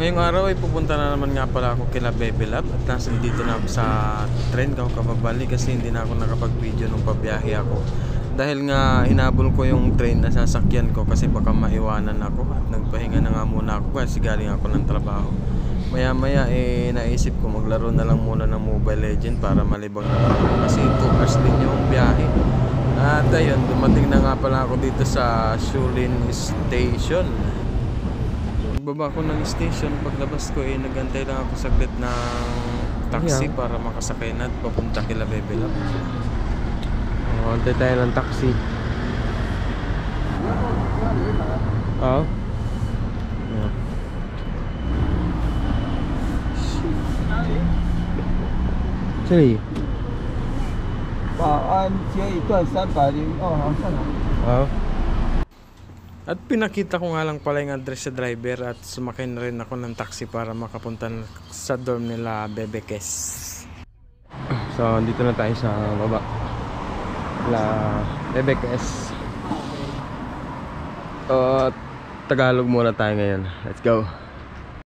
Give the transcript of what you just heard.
Ngayong araw ay pupunta na naman nga pala ako kila Bebe Lab at nasa dito na ako sa train ako kababali kasi hindi na ako nakapag-video nung pabiyahe ako. Dahil nga hinabol ko yung train na sasakyan ko kasi baka maiwanan ako at nagpahinga na nga muna ako kasi galing ako ng trabaho. Maya maya naisip ko maglaro na lang muna ng Mobile Legend para malibang naman ako kasi 2 hours din yung biyahe. At ayun, dumating na nga pala ako dito sa Shulin Station. Baba ko ng station, paglabas ko nagantay lang ako saglit ng taxi para makasakay na at papunta kila Bebe Lab. Antay tayo ng taxi. Oo. Sini. 保安街一段302号上。 Oo. At pinakita ko nga lang pala yung address sa driver at sumakay na rin ako ng taxi para makapunta sa dorm nila Bebe Kes. So, dito na tayo sa baba. Bebe Kes. Tagalog muna tayo ngayon. Let's go.